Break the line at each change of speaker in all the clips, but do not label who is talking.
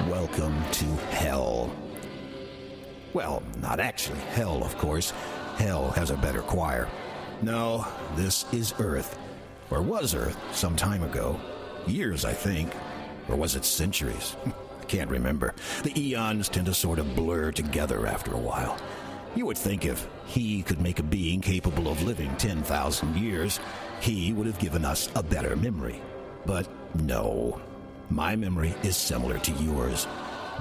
welcome to hell. Well, not actually hell, of course. Hell has a better choir. No, this is Earth. Or was Earth some time ago. Years, I think. Or was it centuries? I can't remember. The eons tend to sort of blur together after a while. You would think if he could make a being capable of living 10,000 years, he would have given us a better memory. But no. My memory is similar to yours.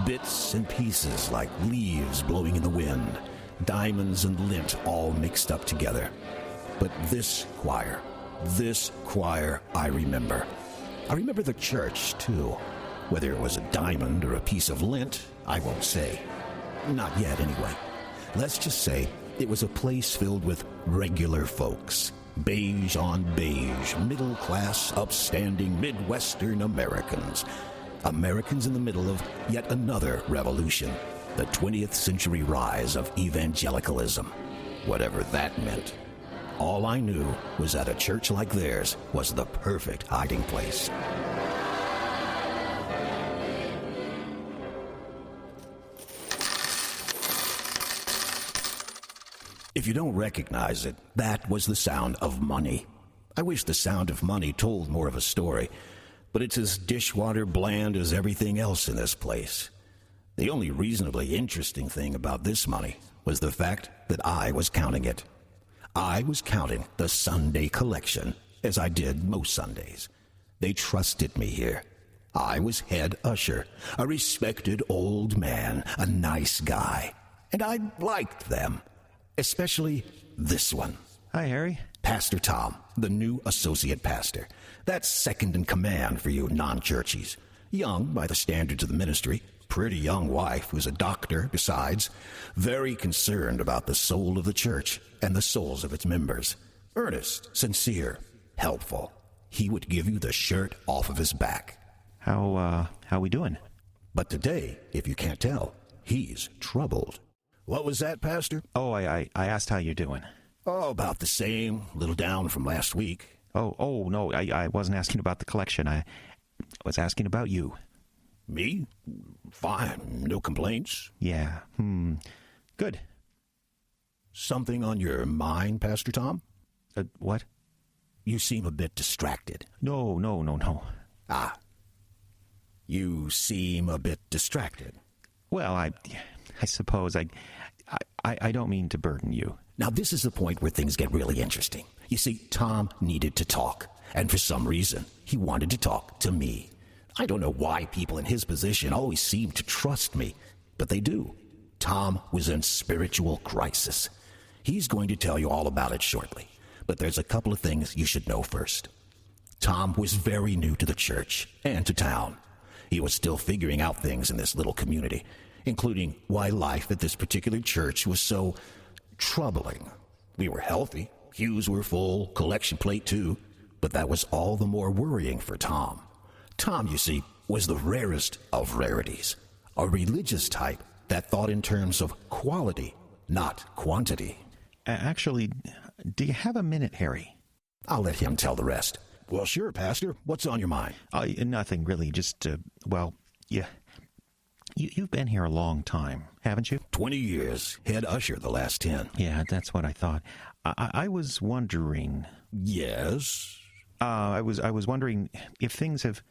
Bits and pieces like leaves blowing in the wind, diamonds and lint all mixed up together. But this choir I remember. I remember the church, too. Whether it was a diamond or a piece of lint, I won't say. Not yet, anyway. Let's just say it was a place filled with regular folks. Beige on beige, middle-class, upstanding Midwestern Americans. Americans in the middle of yet another revolution, the 20th century rise of evangelicalism, whatever that meant. All I knew was that a church like theirs was the perfect hiding place. If you don't recognize it, that was the sound of money. I wish the sound of money told more of a story, but it's as dishwater bland as everything else in this place. The only reasonably interesting thing about this money was the fact that I was counting it. I was counting the Sunday collection, as I did most Sundays. They trusted me here. I was head usher, a respected old man, a nice guy, and I liked them. Especially this one.
Hi, Harry.
Pastor Tom, the new associate pastor. That's second in command for you non-churchies. Young by the standards of the ministry. Pretty young wife who's a doctor besides. Very concerned about the soul of the church and the souls of its members. Earnest, sincere, helpful. He would give you the shirt off of his back.
How we doing?
But today, if you can't tell, he's troubled. What was that, Pastor?
Oh, I asked how you're doing.
Oh, about the same. A little down from last week.
Oh, no, I wasn't asking about the collection. I was asking about you.
Me? Fine. No complaints.
Yeah. Good.
Something on your mind, Pastor Tom?
What?
You seem a bit distracted.
No.
Ah. You seem a bit distracted.
Well, I suppose I don't mean to burden you.
Now, this is the point where things get really interesting. You see, Tom needed to talk, and for some reason, he wanted to talk to me. I don't know why people in his position always seem to trust me, but they do. Tom was in spiritual crisis. He's going to tell you all about it shortly, but there's a couple of things you should know first. Tom was very new to the church and to town. He was still figuring out things in this little community, including why life at this particular church was so troubling. We were healthy, pews were full, collection plate too, but that was all the more worrying for Tom. Tom, you see, was the rarest of rarities, a religious type that thought in terms of quality, not quantity.
Actually, do you have a minute, Harry?
I'll let him tell the rest. Well, sure, Pastor. What's on your mind?
Nothing, really. Just, yeah. You've been here a long time, haven't you?
20 years. Head usher the last 10.
Yeah, that's what I thought. I was wondering...
Yes?
I was wondering if things have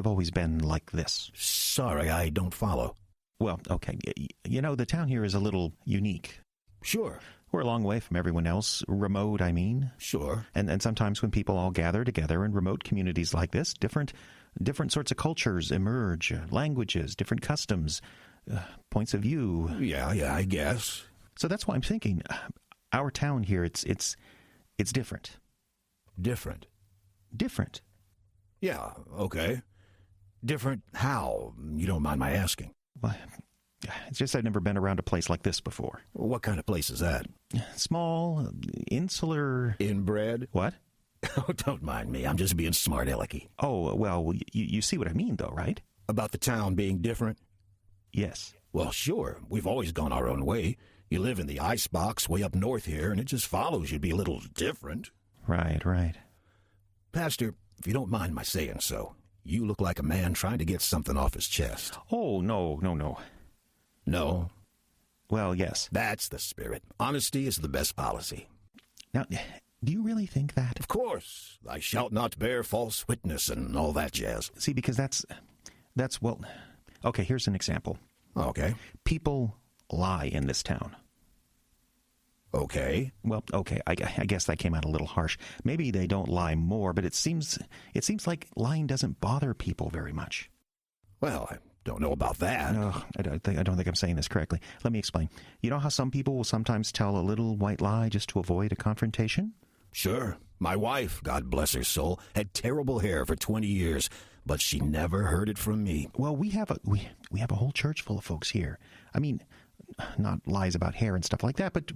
always been like this.
Sorry, I don't follow.
Well, okay. You know, the town here is a little unique.
Sure.
We're a long way from everyone else. Remote, I mean.
Sure.
And sometimes when people all gather together in remote communities like this, different sorts of cultures emerge, languages, different customs, points of view.
Yeah, I guess.
So that's why I'm thinking, our town here, it's different.
Different?
Different.
Yeah, okay. Different how? You don't mind my asking.
Well, it's just I've never been around a place like this before.
What kind of place is that?
Small, insular...
Inbred?
What?
Oh, don't mind me. I'm just being smart-alecky.
Oh, well, you see what I mean, though, right?
About the town being different?
Yes.
Well, sure. We've always gone our own way. You live in the Icebox way up north here, and it just follows you'd be a little different.
Right.
Pastor, if you don't mind my saying so, You look like a man trying to get something off his chest.
Oh, no.
No?
Well, yes.
That's the spirit. Honesty is the best policy.
Now, do you really think that?
Of course. Thou shalt not bear false witness and all that jazz.
See, because that's, well, okay, here's an example.
Okay.
People lie in this town.
Okay.
Well, okay, I guess that came out a little harsh. Maybe they don't lie more, but it seems like lying doesn't bother people very much.
Well, I don't know about that.
No, I don't think I'm saying this correctly. Let me explain. You know how some people will sometimes tell a little white lie just to avoid a confrontation?
Sure. My wife, God bless her soul, had terrible hair for 20 years, but she never heard it from me.
Well, we have a whole church full of folks here. I mean, not lies about hair and stuff like that, but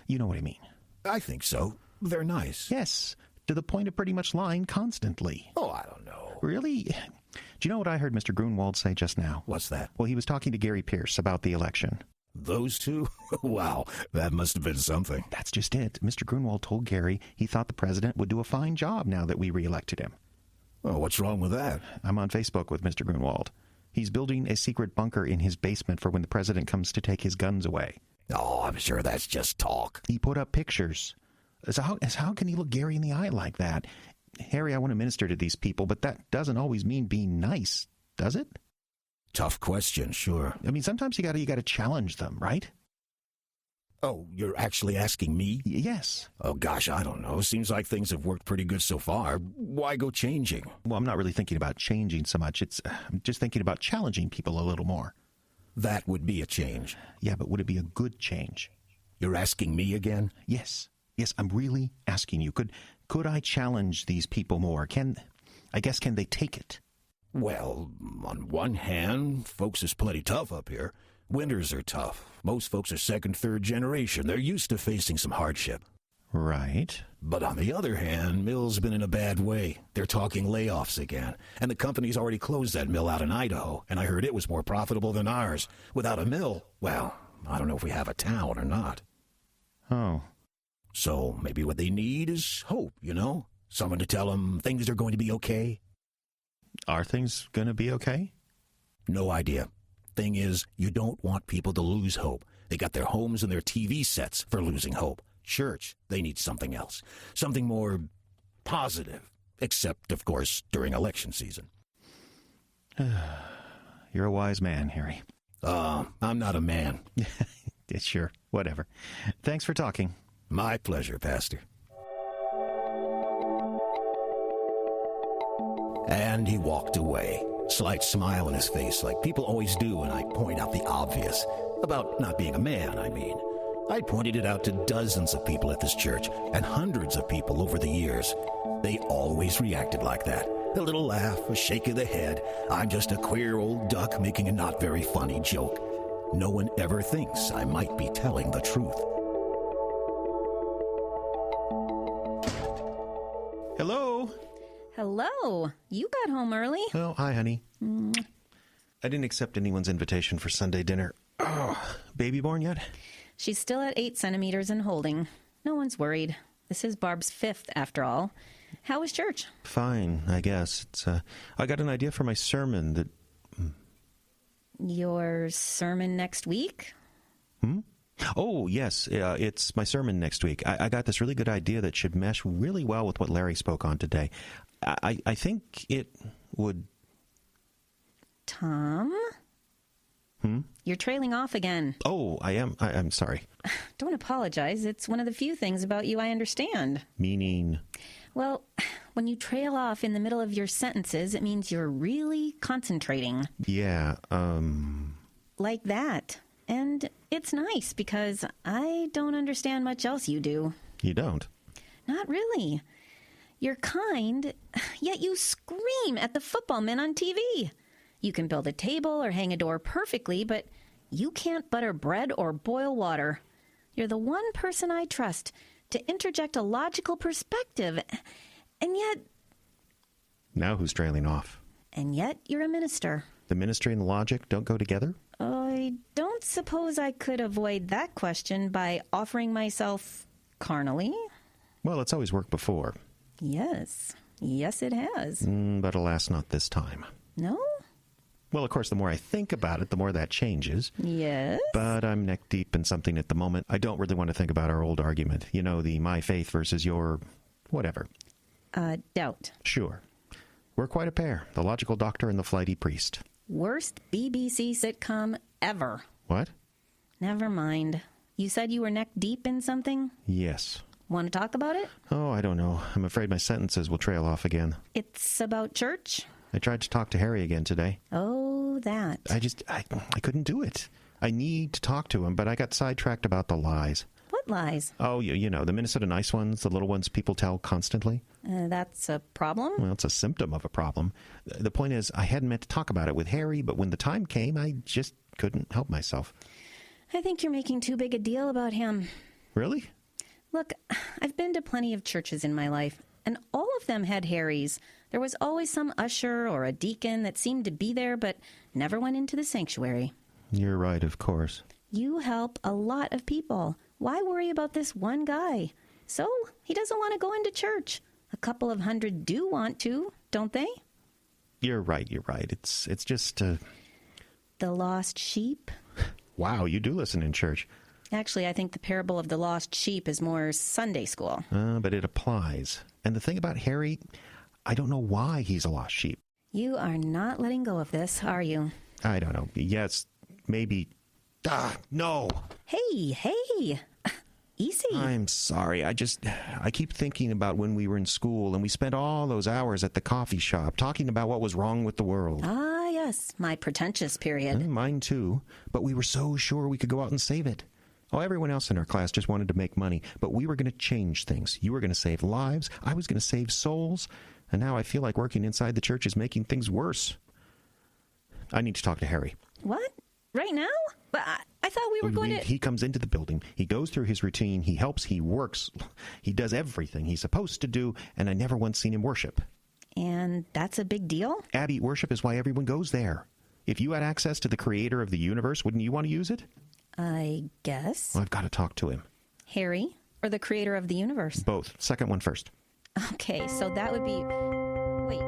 you know what I mean.
I think so. They're nice.
Yes, to the point of pretty much lying constantly.
Oh, I don't know.
Really? Do you know what I heard Mr. Grunwald say just now?
What's that?
Well, he was talking to Gary Pierce about the election.
Those two? Wow, that must have been something.
That's just it. Mr. Grunwald told Gary he thought the president would do a fine job now that we reelected him.
Oh, what's wrong with that?
I'm on Facebook with Mr. Grunwald. He's building a secret bunker in his basement for when the president comes to take his guns away.
Oh, I'm sure that's just talk.
He put up pictures. So how can he look Gary in the eye like that? Harry, I want to minister to these people, but that doesn't always mean being nice, does it?
Tough question, sure.
I mean, sometimes you gotta challenge them, right?
Oh, you're actually asking me?
Yes.
Oh, gosh, I don't know. Seems like things have worked pretty good so far. Why go changing?
Well, I'm not really thinking about changing so much. I'm just thinking about challenging people a little more.
That would be a change.
Yeah, but would it be a good change?
You're asking me again?
Yes, I'm really asking you. Could I challenge these people more? Can they take it?
Well, on one hand, folks is plenty tough up here. Winters are tough. Most folks are second, third generation. They're used to facing some hardship.
Right.
But on the other hand, Mill's been in a bad way. They're talking layoffs again. And the company's already closed that mill out in Idaho, and I heard it was more profitable than ours. Without a mill, well, I don't know if we have a town or not.
Oh.
So maybe what they need is hope, you know? Someone to tell them things are going to be okay.
Are things going to be okay?
No idea. Thing is, you don't want people to lose hope. They got their homes and their TV sets for losing hope. Church, they need something else. Something more positive. Except, of course, during election season.
You're a wise man, Harry.
I'm not a man.
Sure, whatever. Thanks for talking.
My pleasure, Pastor. And he walked away. Slight smile on his face, like people always do when I point out the obvious. About not being a man, I mean. I pointed it out to dozens of people at this church, and hundreds of people over the years. They always reacted like that. A little laugh, a shake of the head. I'm just a queer old duck making a not very funny joke. No one ever thinks I might be telling the truth.
Hello?
Hello. You got home early.
Oh, hi, honey. I didn't accept anyone's invitation for Sunday dinner. Oh, baby born yet?
She's still at 8 centimeters and holding. No one's worried. This is Barb's 5th, after all. How was church?
Fine, I guess. I got an idea for my sermon that...
Your sermon next week?
Oh, yes. It's my sermon next week. I got this really good idea that should mesh really well with what Larry spoke on today. I think it would...
Tom? You're trailing off again.
Oh, I am. I'm sorry.
Don't apologize. It's one of the few things about you I understand.
Meaning?
Well, when you trail off in the middle of your sentences, it means you're really concentrating.
Yeah,
Like that. And it's nice because I don't understand much else you do.
You don't?
Not really. You're kind, yet you scream at the football men on TV. You can build a table or hang a door perfectly, but you can't butter bread or boil water. You're the one person I trust to interject a logical perspective, and yet...
Now who's trailing off?
And yet you're a minister.
The ministry and the logic don't go together?
I don't suppose I could avoid that question by offering myself carnally.
Well, it's always worked before.
Yes. Yes, it has.
But alas, not this time.
No?
Well, of course, the more I think about it, the more that changes.
Yes?
But I'm neck deep in something at the moment. I don't really want to think about our old argument. You know, the my faith versus your whatever.
Doubt.
Sure. We're quite a pair. The logical doctor and the flighty priest.
Worst BBC sitcom ever.
What?
Never mind. You said you were neck deep in something?
Yes.
Want to talk about it?
Oh, I don't know. I'm afraid my sentences will trail off again.
It's about church?
I tried to talk to Harry again today.
Oh, that.
I couldn't do it. I need to talk to him, but I got sidetracked about the lies.
What lies?
Oh, you know, the Minnesota nice ones, the little ones people tell constantly.
That's a problem?
Well, it's a symptom of a problem. The point is, I hadn't meant to talk about it with Harry, but when the time came, I just couldn't help myself.
I think you're making too big a deal about him.
Really?
Look, I've been to plenty of churches in my life, and all of them had Harrys. There was always some usher or a deacon that seemed to be there, but never went into the sanctuary.
You're right, of course.
You help a lot of people. Why worry about this one guy? So, he doesn't want to go into church. A couple of hundred do want to, don't they?
You're right. It's just...
The lost sheep?
Wow, you do listen in church.
Actually, I think the parable of the lost sheep is more Sunday school.
But it applies. And the thing about Harry, I don't know why he's a lost sheep.
You are not letting go of this, are you?
I don't know. Yes, maybe... no!
Hey! Easy.
I'm sorry. I keep thinking about when we were in school and we spent all those hours at the coffee shop talking about what was wrong with the world.
Ah, yes. My pretentious period.
Mine too. But we were so sure we could go out and save it. Oh, everyone else in our class just wanted to make money, but we were going to change things. You were going to save lives. I was going to save souls. And now I feel like working inside the church is making things worse. I need to talk to Harry.
What? Right now? But I thought we were going to...
He comes into the building. He goes through his routine. He helps. He works. He does everything he's supposed to do, and I never once seen him worship.
And that's a big deal?
Abby, worship is why everyone goes there. If you had access to the creator of the universe, wouldn't you want to use it?
I guess.
Well, I've got to talk to him.
Harry, or the creator of the universe?
Both. Second one first.
Okay, so that would be... Wait.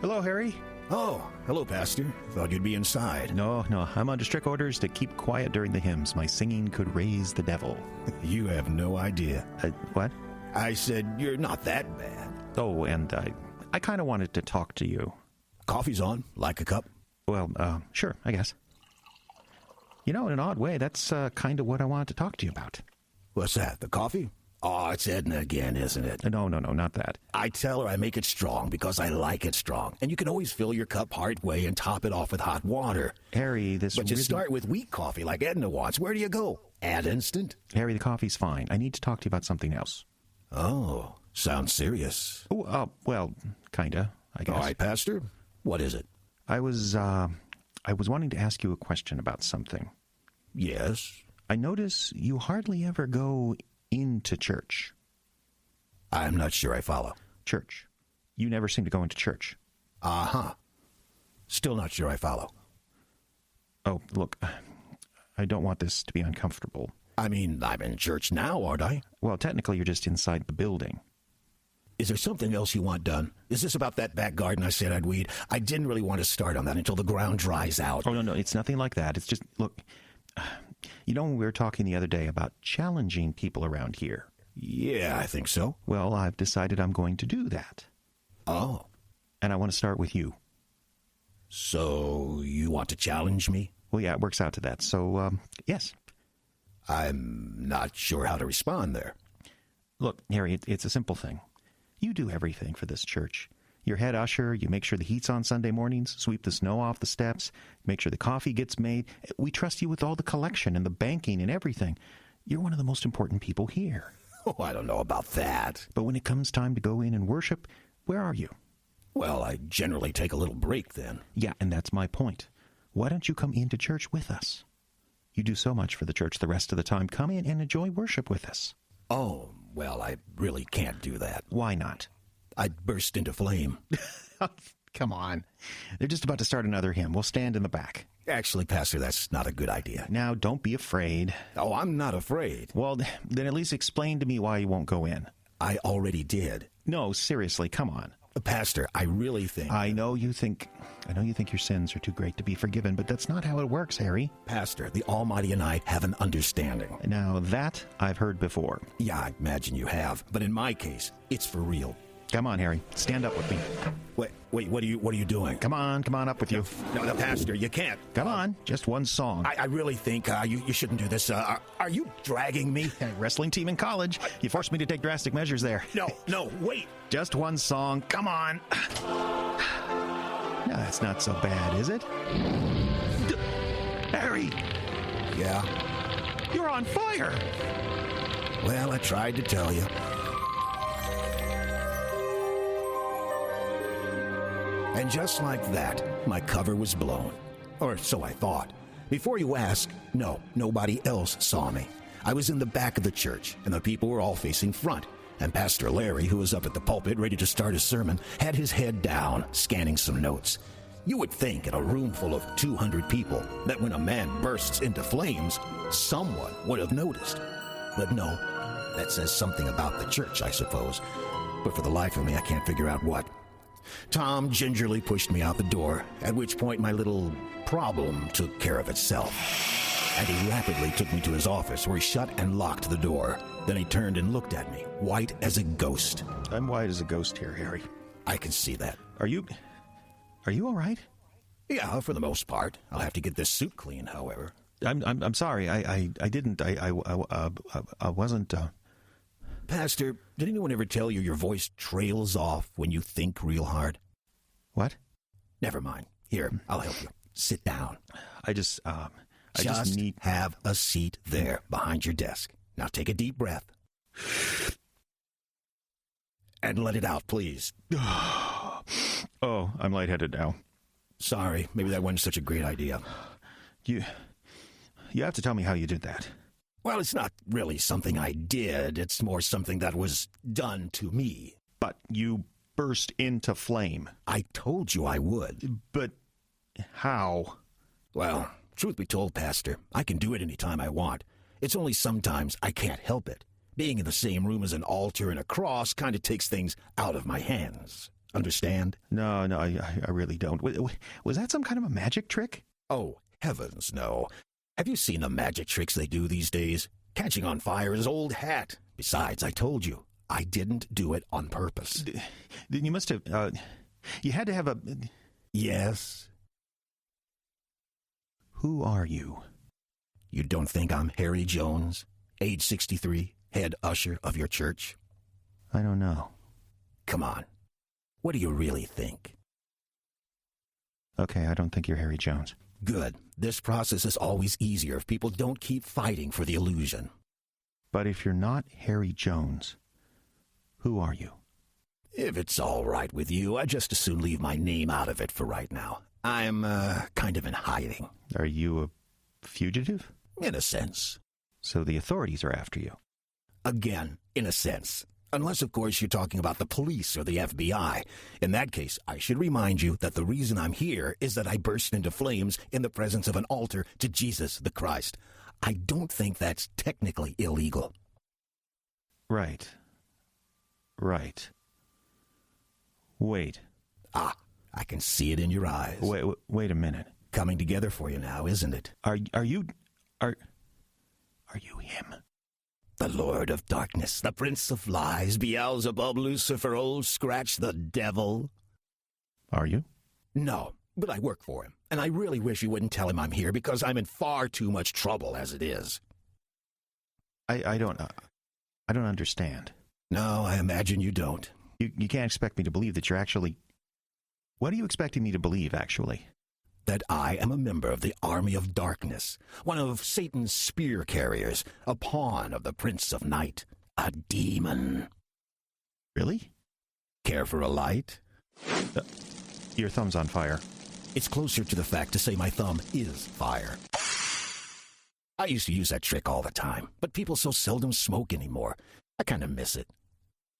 Hello, Harry.
Oh, hello, Pastor. Thought you'd be inside.
No, I'm under strict orders to keep quiet during the hymns. My singing could raise the devil.
You have no idea.
What?
I said you're not that bad.
Oh, and I kind of wanted to talk to you.
Coffee's on. Like a cup?
Well, sure, I guess. You know, in an odd way, that's kind of what I wanted to talk to you about.
What's that, the coffee? Oh, it's Edna again, isn't it?
No, not that.
I tell her I make it strong because I like it strong. And you can always fill your cup part way and top it off with hot water.
Harry,
But you start with weak coffee like Edna wants. Where do you go? Add instant?
Harry, the coffee's fine. I need to talk to you about something else.
Oh, sounds serious.
Oh, well, kinda, I guess.
All right, Pastor. What is it?
I was wanting to ask you a question about something.
Yes?
I notice you hardly ever go into church.
I'm not sure I follow.
Church. You never seem to go into church.
Uh-huh. Still not sure I follow.
Oh, look, I don't want this to be uncomfortable.
I mean, I'm in church now, aren't I?
Well, technically, you're just inside the building.
Is there something else you want done? Is this about that back garden I said I'd weed? I didn't really want to start on that until the ground dries out.
Oh, no, it's nothing like that. It's just, look, you know when we were talking the other day about challenging people around here?
Yeah, I think so.
Well, I've decided I'm going to do that.
Oh.
And I want to start with you.
So, you want to challenge me?
Well, yeah, it works out to that. So, yes.
I'm not sure how to respond there.
Look, Harry, it's a simple thing. You do everything for this church. You're head usher, you make sure the heat's on Sunday mornings, sweep the snow off the steps, make sure the coffee gets made. We trust you with all the collection and the banking and everything. You're one of the most important people here.
Oh, I don't know about that.
But when it comes time to go in and worship, where are you?
Well, I generally take a little break then.
Yeah, and that's my point. Why don't you come into church with us? You do so much for the church the rest of the time. Come in and enjoy worship with us.
Oh, well, I really can't do that.
Why not?
I'd burst into flame.
Come on. They're just about to start another hymn. We'll stand in the back.
Actually, Pastor, that's not a good idea.
Now, don't be afraid.
Oh, I'm not afraid.
Well, then at least explain to me why you won't go in.
I already did.
No, seriously, come on.
Pastor, I really think...
I know you think your sins are too great to be forgiven, but that's not how it works, Harry.
Pastor, the Almighty and I have an understanding.
Now, that I've heard before.
Yeah, I imagine you have. But in my case, it's for real.
Come on, Harry. Stand up with me.
Wait, what are you doing?
Come on up with you.
No, the Pastor, you can't.
Come on, just one song.
I really think you shouldn't do this. Are you dragging me?
Wrestling team in college. You forced me to take drastic measures there.
No, wait.
Just one song. Come on. No, that's not so bad, is it? Harry!
Yeah?
You're on fire!
Well, I tried to tell you. And just like that, my cover was blown. Or so I thought. Before you ask, no, nobody else saw me. I was in the back of the church, and the people were all facing front. And Pastor Larry, who was up at the pulpit ready to start his sermon, had his head down, scanning some notes. You would think in a room full of 200 people that when a man bursts into flames, someone would have noticed. But no, that says something about the church, I suppose. But for the life of me, I can't figure out what. Tom gingerly pushed me out the door, at which point my little problem took care of itself. And he rapidly took me to his office, where he shut and locked the door. Then he turned and looked at me, white as a ghost.
I'm white as a ghost here, Harry.
I can see that.
Are you all right?
Yeah, for the most part. I'll have to get this suit clean, however.
I'm sorry. I didn't. I wasn't.
Pastor, did anyone ever tell you your voice trails off when you think real hard?
What?
Never mind. Here, I'll help you. Sit down.
I just need...
have a seat there behind your desk. Now take a deep breath. And let it out, please.
Oh, I'm lightheaded now.
Sorry, maybe that wasn't such a great idea.
You have to tell me how you did that.
Well, it's not really something I did. It's more something that was done to me.
But you burst into flame.
I told you I would.
But how?
Well, truth be told, Pastor, I can do it any time I want. It's only sometimes I can't help it. Being in the same room as an altar and a cross kind of takes things out of my hands. Understand?
No, I really don't. Was that some kind of a magic trick?
Oh, heavens, no. Have you seen the magic tricks they do these days? Catching on fire is old hat. Besides, I told you, I didn't do it on purpose.
Then you must have, you had to have a...
Yes.
Who are you?
You don't think I'm Harry Jones, age 63, head usher of your church?
I don't know.
Come on. What do you really think?
Okay, I don't think you're Harry Jones.
Good. This process is always easier if people don't keep fighting for the illusion.
But if you're not Harry Jones, who are you?
If it's all right with you, I'd just as soon leave my name out of it for right now. I'm, kind of in hiding.
Are you a fugitive?
In a sense.
So the authorities are after you?
Again, in a sense. Unless, of course, you're talking about the police or the FBI. In that case, I should remind you that the reason I'm here is that I burst into flames in the presence of an altar to Jesus the Christ. I don't think that's technically illegal.
Right. Wait.
Ah, I can see it in your eyes.
Wait a minute.
Coming together for you now, isn't it?
Are you him?
The Lord of Darkness, the Prince of Lies, Beelzebub, Lucifer, Old Scratch, the Devil.
Are you?
No, but I work for him, and I really wish you wouldn't tell him I'm here because I'm in far too much trouble as it is.
I don't understand.
No, I imagine you don't.
You can't expect me to believe that you're actually... What are you expecting me to believe, actually?
That I am a member of the army of darkness, one of Satan's spear carriers, a pawn of the Prince of Night, a demon.
Really?
Care for a light?
Your thumb's on fire.
It's closer to the fact to say my thumb is fire. I used to use that trick all the time, but people so seldom smoke anymore. I kind of miss it.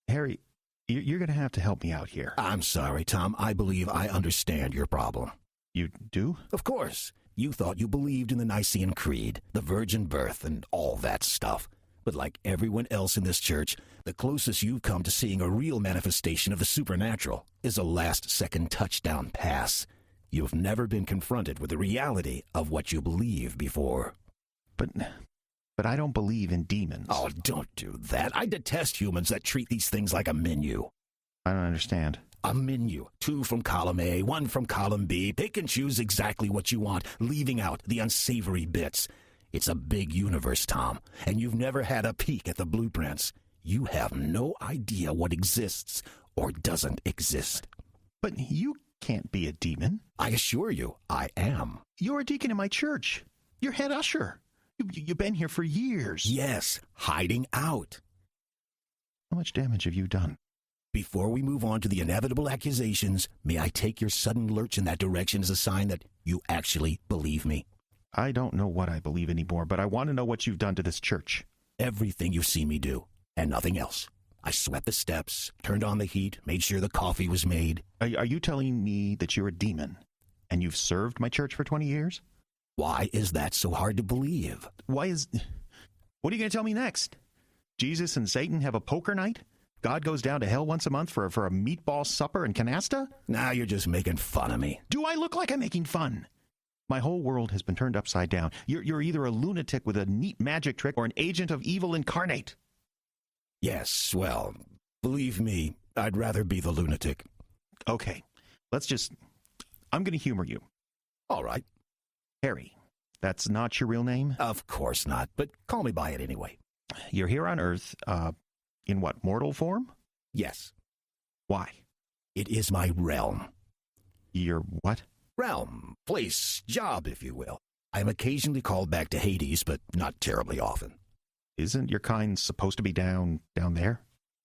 Harry, You're going to have to help me out here.
I'm sorry, Tom. I believe I understand your problem.
You do?
Of course. You thought you believed in the Nicene Creed, the virgin birth, and all that stuff. But like everyone else in this church, the closest you've come to seeing a real manifestation of the supernatural is a last-second touchdown pass. You've never been confronted with the reality of what you believe before.
But I don't believe in demons.
Oh, don't do that. I detest humans that treat these things like a menu.
I don't understand.
A menu. 2 from column A, 1 from column B. Pick and choose exactly what you want, leaving out the unsavory bits. It's a big universe, Tom, and you've never had a peek at the blueprints. You have no idea what exists or doesn't exist.
But you can't be a demon.
I assure you, I am.
You're a deacon in my church. You're head usher. You've been here for years.
Yes, hiding out.
How much damage have you done?
Before we move on to the inevitable accusations, may I take your sudden lurch in that direction as a sign that you actually believe me?
I don't know what I believe anymore, but I want to know what you've done to this church.
Everything you've seen me do, and nothing else. I swept the steps, turned on the heat, made sure the coffee was made.
Are you telling me that you're a demon, and you've served my church for 20 years?
Why is that so hard to believe?
What are you going to tell me next? Jesus and Satan have a poker night? God goes down to hell once a month for a meatball supper in canasta?
Now you're just making fun of me.
Do I look like I'm making fun? My whole world has been turned upside down. You're either a lunatic with a neat magic trick or an agent of evil incarnate.
Yes, well, believe me, I'd rather be the lunatic.
Okay, I'm going to humor you.
All right.
Harry, that's not your real name?
Of course not, but call me by it anyway.
You're here on Earth, in what, mortal form?
Yes.
Why?
It is my realm.
Your what?
Realm, place, job, if you will. I am occasionally called back to Hades, but not terribly often.
Isn't your kind supposed to be down there?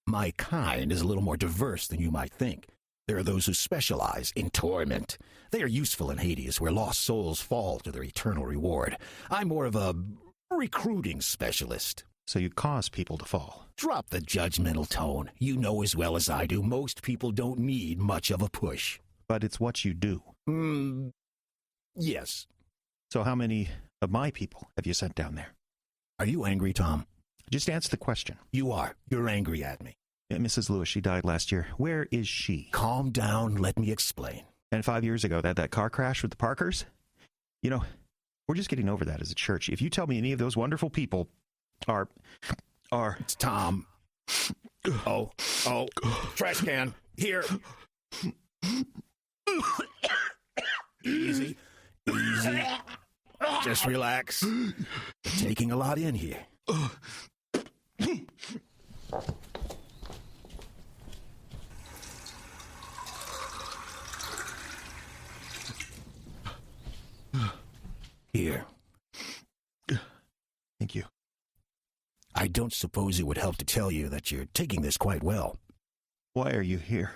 My kind is a little more diverse than you might think. There are those who specialize in torment. They are useful in Hades, where lost souls fall to their eternal reward. I'm more of a recruiting specialist.
So you cause people to fall.
Drop the judgmental tone. You know as well as I do, most people don't need much of a push.
But it's what you do.
Yes.
So how many of my people have you sent down there?
Are you angry, Tom?
Just answer the question.
You are. You're angry at me.
Mrs. Lewis, she died last year. Where is she?
Calm down. Let me explain.
And 5 years ago, that car crash with the Parkers? You know, we're just getting over that as a church. If you tell me any of those wonderful people are...
It's Tom. Oh, trash can. Here. Easy. Just relax. You're taking a lot in here. Here.
Thank you.
I don't suppose it would help to tell you that you're taking this quite well.
Why are you here?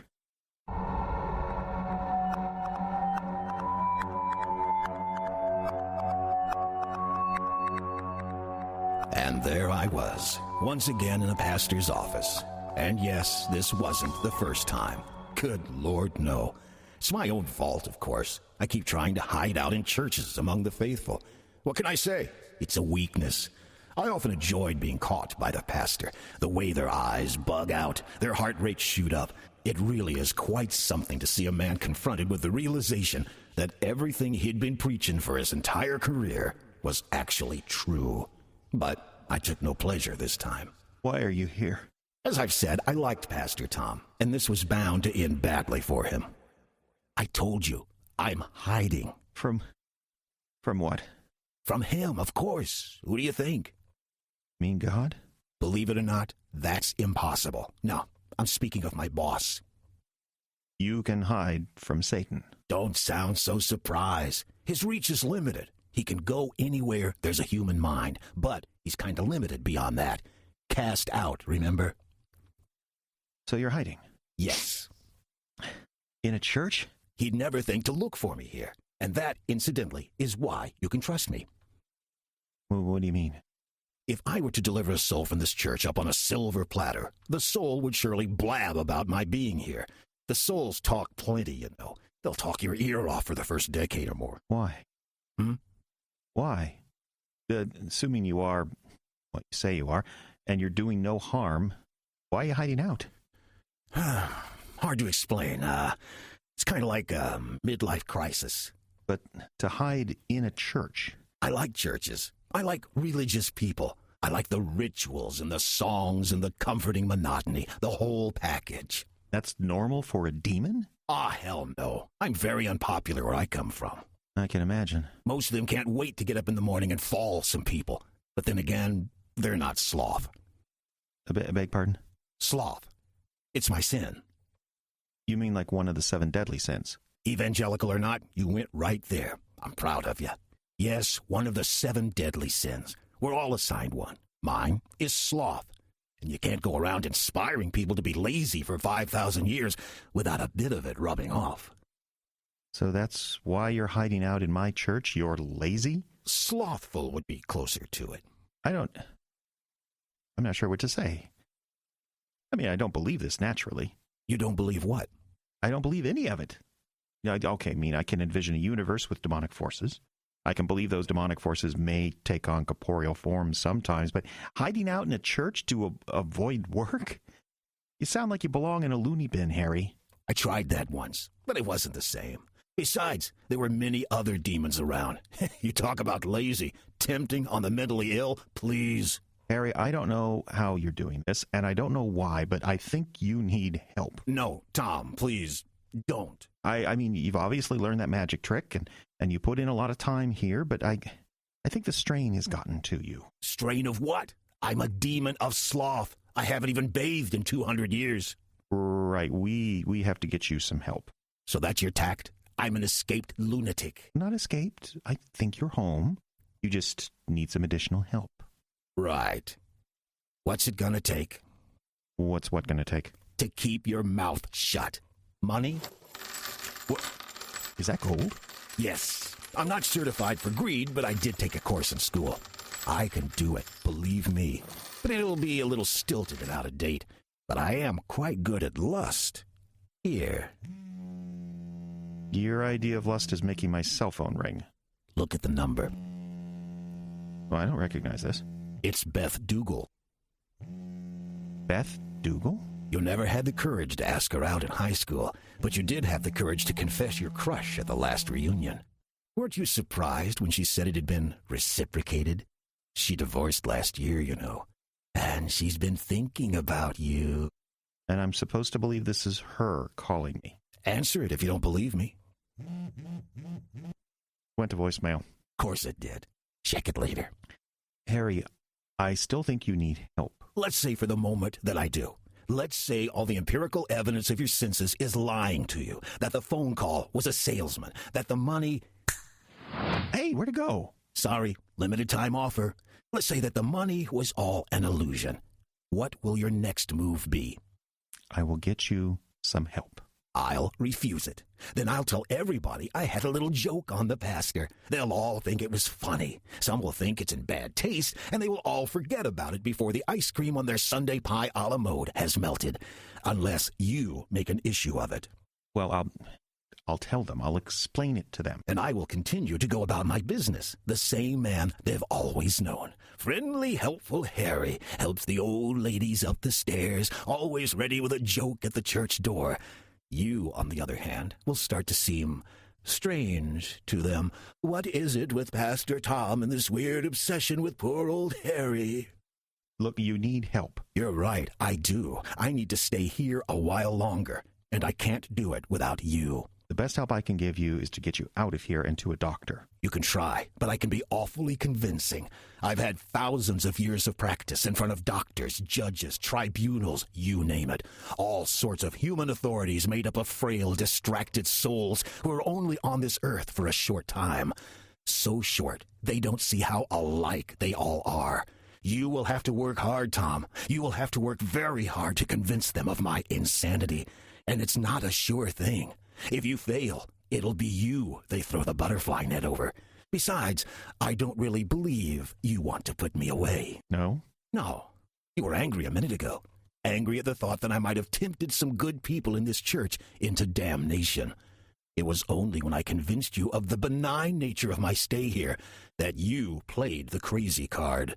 And there I was, once again in a pastor's office. And yes, this wasn't the first time. Good Lord, no. It's my own fault, of course. I keep trying to hide out in churches among the faithful. What can I say? It's a weakness. I often enjoyed being caught by the pastor. The way their eyes bug out, their heart rates shoot up. It really is quite something to see a man confronted with the realization that everything he'd been preaching for his entire career was actually true. But I took no pleasure this time.
Why are you here?
As I've said, I liked Pastor Tom, and this was bound to end badly for him. I told you, I'm hiding.
From what?
From him, of course. Who do you think?
Mean God?
Believe it or not, that's impossible. No, I'm speaking of my boss.
You can hide from Satan.
Don't sound so surprised. His reach is limited. He can go anywhere there's a human mind, but he's kind of limited beyond that. Cast out, remember?
So you're hiding?
Yes.
In a church?
He'd never think to look for me here. And that, incidentally, is why you can trust me.
What do you mean?
If I were to deliver a soul from this church up on a silver platter, the soul would surely blab about my being here. The souls talk plenty, you know. They'll talk your ear off for the first decade or more.
Why? Why? Assuming you are what you say you are, and you're doing no harm, why are you hiding out?
Hard to explain. It's kind of like a midlife crisis.
But to hide in a church...
I like churches. I like religious people. I like the rituals and the songs and the comforting monotony, the whole package.
That's normal for a demon?
Hell no. I'm very unpopular where I come from.
I can imagine.
Most of them can't wait to get up in the morning and fall some people. But then again, they're not sloth.
I beg pardon?
Sloth. It's my sin.
You mean like one of the 7 deadly sins?
Evangelical or not, you went right there. I'm proud of you. Yes, one of the 7 deadly sins. We're all assigned one. Mine is sloth. And you can't go around inspiring people to be lazy for 5,000 years without a bit of it rubbing off.
So that's why you're hiding out in my church? You're lazy?
Slothful would be closer to it.
I'm not sure what to say. I mean, I don't believe this naturally.
You don't believe what?
I don't believe any of it. Okay, I mean, I can envision a universe with demonic forces. I can believe those demonic forces may take on corporeal forms sometimes, but hiding out in a church to avoid work? You sound like you belong in a loony bin, Harry.
I tried that once, but it wasn't the same. Besides, there were many other demons around. You talk about lazy, tempting on the mentally ill, please.
Harry, I don't know how you're doing this, and I don't know why, but I think you need help.
No, Tom, please, don't.
I mean, you've obviously learned that magic trick, and you put in a lot of time here, but I think the strain has gotten to you.
Strain of what? I'm a demon of sloth. I haven't even bathed in 200 years.
Right, we have to get you some help.
So that's your tact? I'm an escaped lunatic.
Not escaped. I think you're home. You just need some additional help.
Right. What's it gonna take?
What's what gonna take?
To keep your mouth shut. Money?
What? Is that gold?
Yes. I'm not certified for greed, but I did take a course in school. I can do it, believe me. But it'll be a little stilted and out of date. But I am quite good at lust. Here.
Your idea of lust is making my cell phone ring.
Look at the number.
Well, I don't recognize this.
It's Beth Dougal.
Beth Dougal?
You never had the courage to ask her out in high school, but you did have the courage to confess your crush at the last reunion. Weren't you surprised when she said it had been reciprocated? She divorced last year, you know, and she's been thinking about you.
And I'm supposed to believe this is her calling me.
Answer it if you don't believe me.
Went to voicemail.
Of course it did. Check it later.
Harry, I still think you need help.
Let's say for the moment that I do. Let's say all the empirical evidence of your senses is lying to you, that the phone call was a salesman, that the money...
Hey, where'd it go?
Sorry, limited time offer. Let's say that the money was all an illusion. What will your next move be?
I will get you some help.
I'll refuse it. Then I'll tell everybody I had a little joke on the pastor. They'll all think it was funny. Some will think it's in bad taste, and they will all forget about it before the ice cream on their Sunday pie a la mode has melted. Unless you make an issue of it.
Well, I'll tell them. I'll explain it to them.
And I will continue to go about my business. The same man they've always known. Friendly, helpful Harry helps the old ladies up the stairs, always ready with a joke at the church door. You, on the other hand, will start to seem strange to them. What is it with Pastor Tom and this weird obsession with poor old Harry?
Look, you need help.
You're right, I do. I need to stay here a while longer, and I can't do it without you.
The best help I can give you is to get you out of here and to a doctor.
You can try, but I can be awfully convincing. I've had thousands of years of practice in front of doctors, judges, tribunals, you name it. All sorts of human authorities made up of frail, distracted souls who are only on this earth for a short time. So short, they don't see how alike they all are. You will have to work hard, Tom. You will have to work very hard to convince them of my insanity. And it's not a sure thing. If you fail, it'll be you they throw the butterfly net over. Besides, I don't really believe you want to put me away.
No?
No. You were angry a minute ago. Angry at the thought that I might have tempted some good people in this church into damnation. It was only when I convinced you of the benign nature of my stay here that you played the crazy card.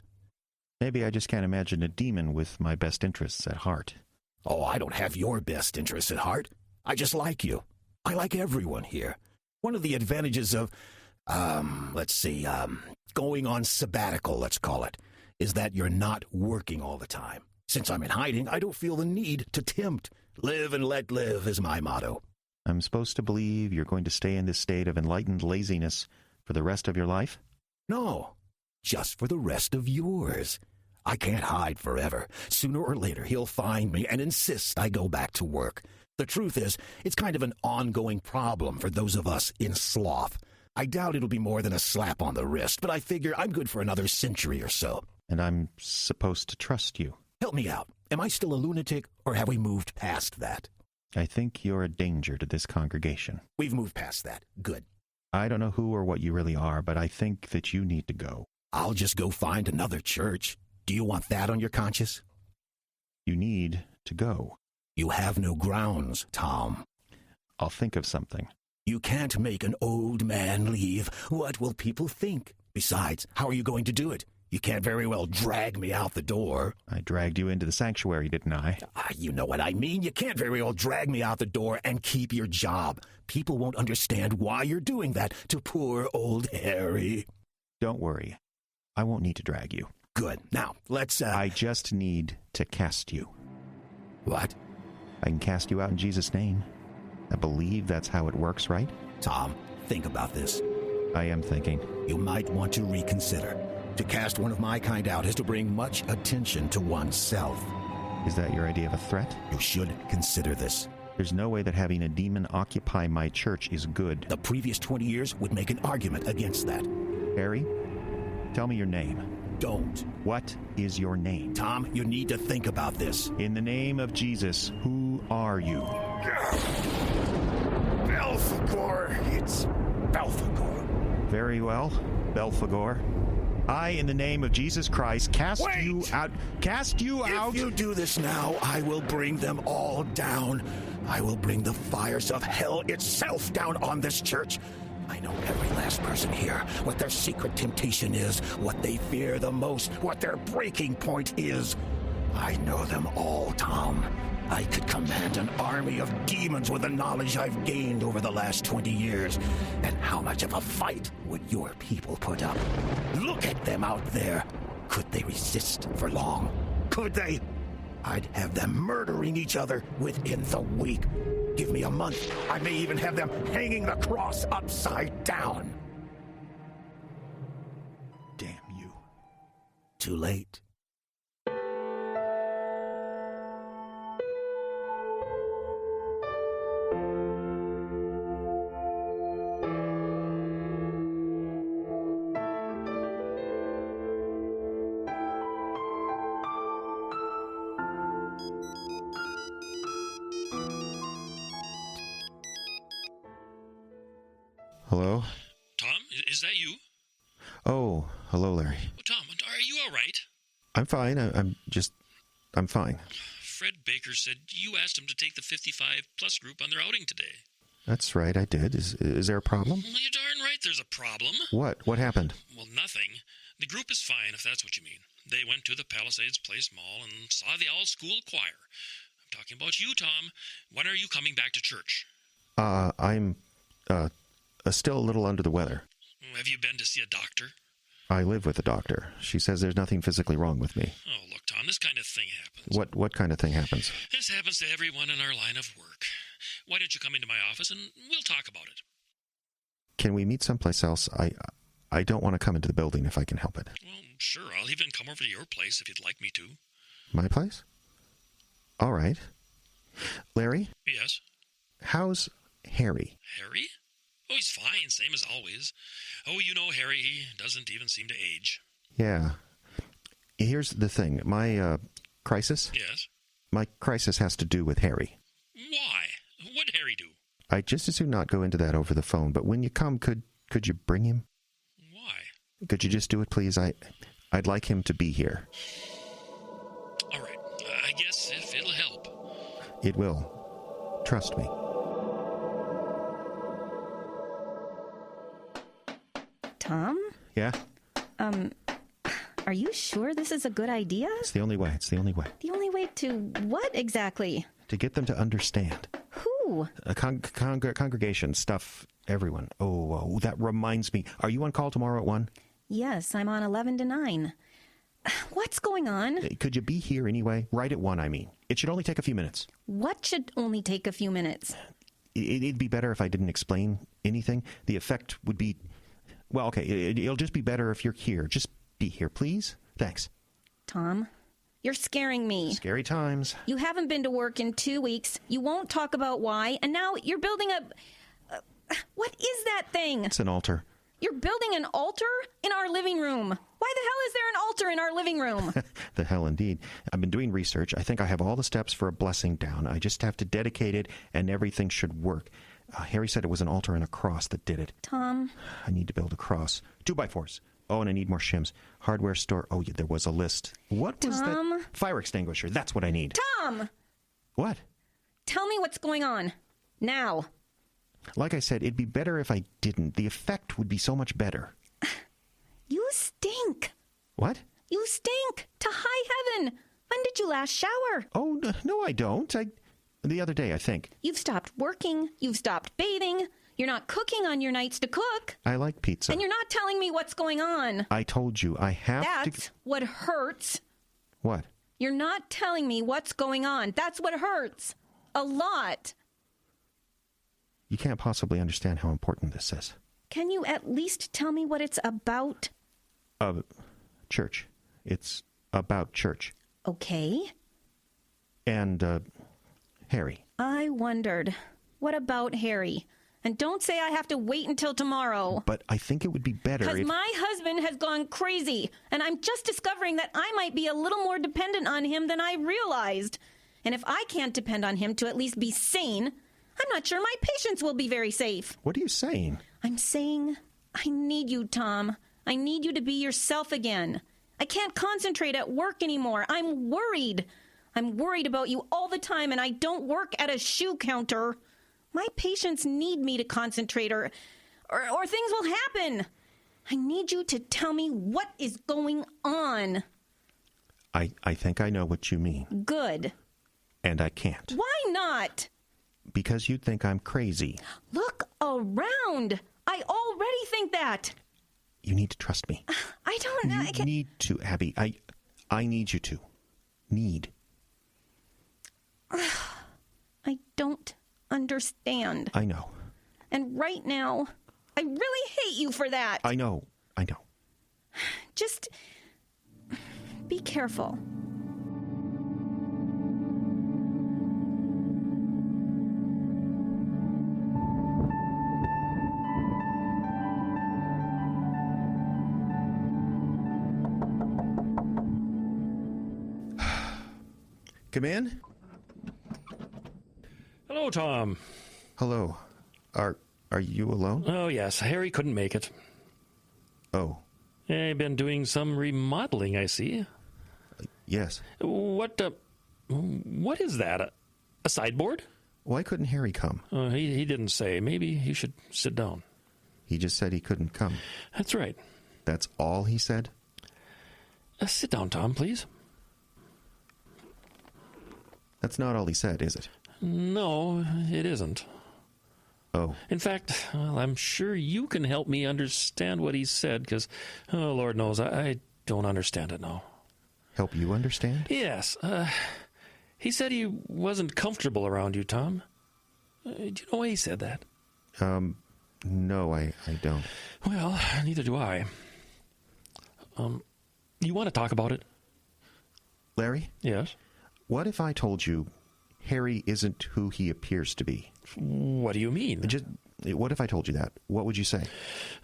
Maybe I just can't imagine a demon with my best interests at heart.
Oh, I don't have your best interests at heart. I just like you. I like everyone here. One of the advantages of, going on sabbatical, let's call it, is that you're not working all the time. Since I'm in hiding, I don't feel the need to tempt. Live and let live is my motto.
I'm supposed to believe you're going to stay in this state of enlightened laziness for the rest of your life?
No, just for the rest of yours. I can't hide forever. Sooner or later, he'll find me and insist I go back to work. The truth is, it's kind of an ongoing problem for those of us in sloth. I doubt it'll be more than a slap on the wrist, but I figure I'm good for another century or so.
And I'm supposed to trust you.
Help me out. Am I still a lunatic, or have we moved past that?
I think you're a danger to this congregation.
We've moved past that. Good.
I don't know who or what you really are, but I think that you need to go.
I'll just go find another church. Do you want that on your conscience?
You need to go.
You have no grounds, Tom.
I'll think of something.
You can't make an old man leave. What will people think? Besides, how are you going to do it? You can't very well drag me out the door.
I dragged you into the sanctuary, didn't I?
You know what I mean. You can't very well drag me out the door and keep your job. People won't understand why you're doing that to poor old Harry.
Don't worry. I won't need to drag you.
Good. Now, let's,
I just need to cast you.
What?
I can cast you out in Jesus' name. I believe that's how it works, right?
Tom, think about this.
I am thinking.
You might want to reconsider. To cast one of my kind out is to bring much attention to oneself.
Is that your idea of a threat?
You should consider this.
There's no way that having a demon occupy my church is good.
The previous 20 years would make an argument against that.
Harry, tell me your name.
Don't.
What is your name?
Tom, you need to think about this.
In the name of Jesus, who are you?
Belphegor. It's Belphegor.
Very well, Belphegor. I, in the name of Jesus Christ, cast you out. Cast you out.
If you do this now, I will bring them all down. I will bring the fires of hell itself down on this church. I know every last person here, what their secret temptation is, what they fear the most, what their breaking point is. I know them all, Tom. I could command an army of demons with the knowledge I've gained over the last 20 years. And how much of a fight would your people put up? Look at them out there. Could they resist for long? Could they? I'd have them murdering each other within the week. Give me a month. I may even have them hanging the cross upside down.
Damn you.
Too late.
Hello?
Tom, is that you?
Oh, hello, Larry.
Oh, Tom, are you all right?
I'm fine. I'm fine.
Fred Baker said you asked him to take the 55-plus group on their outing today.
That's right, I did. Is there a problem?
Well, you're darn right there's a problem.
What? What happened?
Well, nothing. The group is fine, if that's what you mean. They went to the Palisades Place Mall and saw the all-school choir. I'm talking about you, Tom. When are you coming back to church?
I'm still a little under the weather.
Have you been to see a doctor?
I live with a doctor. She says there's nothing physically wrong with me.
Oh, look, Tom, this kind of thing happens.
What kind of thing happens?
This happens to everyone in our line of work. Why don't you come into my office and we'll talk about it?
Can we meet someplace else? I don't want to come into the building if I can help it.
Well, sure, I'll even come over to your place if you'd like me to.
My place? All right. Larry?
Yes?
How's Harry?
Harry? Oh, he's fine, same as always. Oh, you know Harry, he doesn't even seem to age.
Yeah. Here's the thing. My crisis?
Yes?
My crisis has to do with Harry.
Why? What'd Harry do?
I'd just as soon not go into that over the phone, but when you come, could you bring him? Could you just do it, please? I'd like him to be here.
All right. I guess if it'll help.
It will. Trust me.
Tom?
Yeah?
Are you sure this is a good idea?
It's the only way. It's the only way.
The only way to what exactly?
To get them to understand.
Who?
A congregation, stuff, everyone. Oh, that reminds me. Are you on call tomorrow at 1?
Yes, I'm on 11 to 9. What's going on?
Could you be here anyway? Right at 1, I mean. It should only take a few minutes.
What should only take a few minutes?
It'd be better if I didn't explain anything. The effect would be... Well, okay, it'll just be better if you're here. Just be here, please. Thanks.
Tom, you're scaring me.
Scary times.
You haven't been to work in 2 weeks. You won't talk about why. And now you're building a... what is that thing?
It's an altar.
You're building an altar in our living room. Why the hell is there an altar in our living room?
The hell indeed. I've been doing research. I think I have all the steps for a blessing down. I just have to dedicate it, and everything should work. Harry said it was an altar and a cross that did it.
Tom.
I need to build a cross. 2x4s. Oh, and I need more shims. Hardware store. Oh, yeah, there was a list. What was
Tom?
that? Fire extinguisher. That's what I need.
Tom!
What?
Tell me what's going on. Now.
Like I said, it'd be better if I didn't. The effect would be so much better.
You stink.
What?
You stink to high heaven. When did you last shower?
Oh, no, I don't. The other day, I think.
You've stopped working. You've stopped bathing. You're not cooking on your nights to cook.
I like pizza.
And you're not telling me what's going on.
I told you, I have to...
That's what hurts.
What?
You're not telling me what's going on. That's what hurts. A lot.
You can't possibly understand how important this is.
Can you at least tell me what it's about?
Church. It's about church.
Okay.
And, Harry.
I wondered. What about Harry? And don't say I have to wait until tomorrow.
But I think it would be better if...
Because my husband has gone crazy, and I'm just discovering that I might be a little more dependent on him than I realized. And if I can't depend on him to at least be sane, I'm not sure my patients will be very safe.
What are you saying?
I'm saying I need you, Tom. I need you to be yourself again. I can't concentrate at work anymore. I'm worried. I'm worried about you all the time, and I don't work at a shoe counter. My patients need me to concentrate, or things will happen. I need you to tell me what is going on.
I think I know what you mean.
Good.
And I can't.
Why not?
Because you'd think I'm crazy.
Look around. I already think that.
You need to trust me.
I don't know.
You need to, Abby. I need you to. Need.
I don't understand.
I know.
And right now, I really hate you for that.
I know.
Just be careful.
Come in.
Hello, Tom.
Hello. Are you alone?
Oh, yes. Harry couldn't make it.
Oh.
You've been doing some remodeling, I see.
Yes.
What is that? A sideboard?
Why couldn't Harry come?
He didn't say. Maybe he should sit down.
He just said he couldn't come.
That's right.
That's all he said?
Sit down, Tom, please.
That's not all he said, is it?
No, it isn't.
Oh.
In fact, I'm sure you can help me understand what he said, because, Lord knows, I don't understand it now.
Help you understand?
Yes. He said he wasn't comfortable around you, Tom. Do you know why he said that?
No, I don't.
Well, neither do I. You want to talk about it?
Larry?
Yes?
What if I told you Harry isn't who he appears to be?
What do you mean?
What if I told you that? What would you say?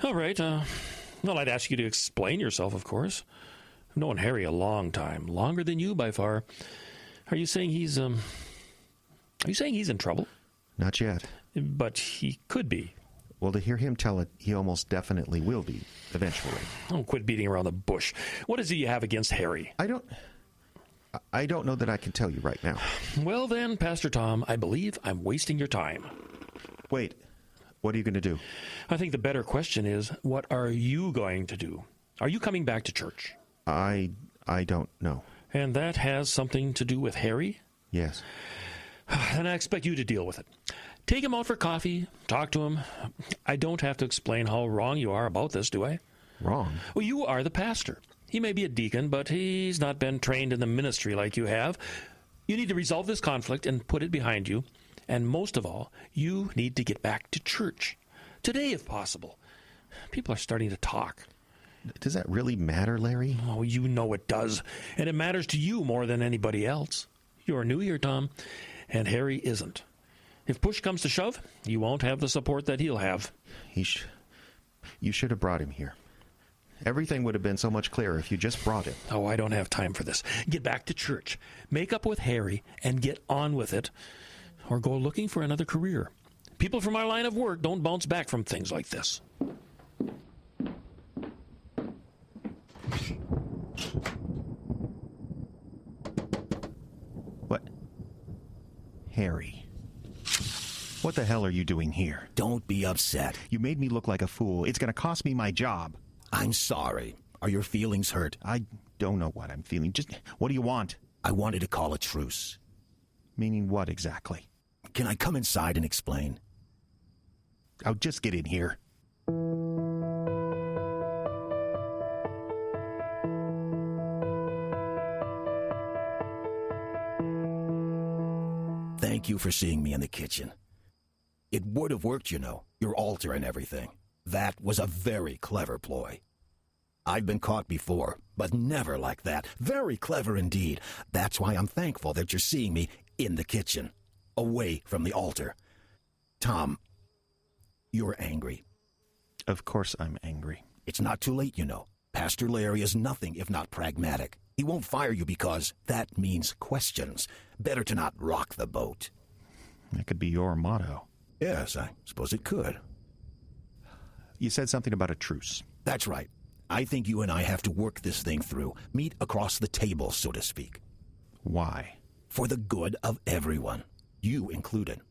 All right. Well, I'd ask you to explain yourself, of course. I've known Harry a long time, longer than you by far. Are you saying he's in trouble?
Not yet.
But he could be.
Well, to hear him tell it, he almost definitely will be, eventually.
Oh, quit beating around the bush. What is it you have against Harry?
I don't know that I can tell you right now.
Well then, Pastor Tom, I believe I'm wasting your time.
Wait, what are you going to do?
I think the better question is, what are you going to do? Are you coming back to church?
I don't know.
And that has something to do with Harry?
Yes.
Then I expect you to deal with it. Take him out for coffee, talk to him. I don't have to explain how wrong you are about this, do I?
Wrong?
Well, you are the pastor. He may be a deacon, but he's not been trained in the ministry like you have. You need to resolve this conflict and put it behind you. And most of all, you need to get back to church. Today, if possible. People are starting to talk.
Does that really matter, Larry?
Oh, you know it does. And it matters to you more than anybody else. You're new here, Tom, and Harry isn't. If push comes to shove, you won't have the support that he'll have.
You should have brought him here. Everything would have been so much clearer if you just brought him.
Oh, I don't have time for this. Get back to church. Make up with Harry and get on with it. Or go looking for another career. People from our line of work don't bounce back from things like this.
What? Harry. What the hell are you doing here?
Don't be upset.
You made me look like a fool. It's going to cost me my job.
I'm sorry. Are your feelings hurt?
I don't know what I'm feeling. Just, what do you want?
I wanted to call a truce.
Meaning what exactly?
Can I come inside and explain?
I'll just get in here.
Thank you for seeing me in the kitchen. It would have worked, you know, your altar and everything. That was a very clever ploy. I've been caught before, but never like that. Very clever indeed. That's why I'm thankful that you're seeing me in the kitchen, away from the altar. Tom, you're angry.
Of course I'm angry.
It's not too late, you know. Pastor Larry is nothing if not pragmatic. He won't fire you because that means questions. Better to not rock the boat.
That could be your motto.
Yes, I suppose it could.
You said something about a truce.
That's right. I think you and I have to work this thing through. Meet across the table, so to speak.
Why?
For the good of everyone. You included.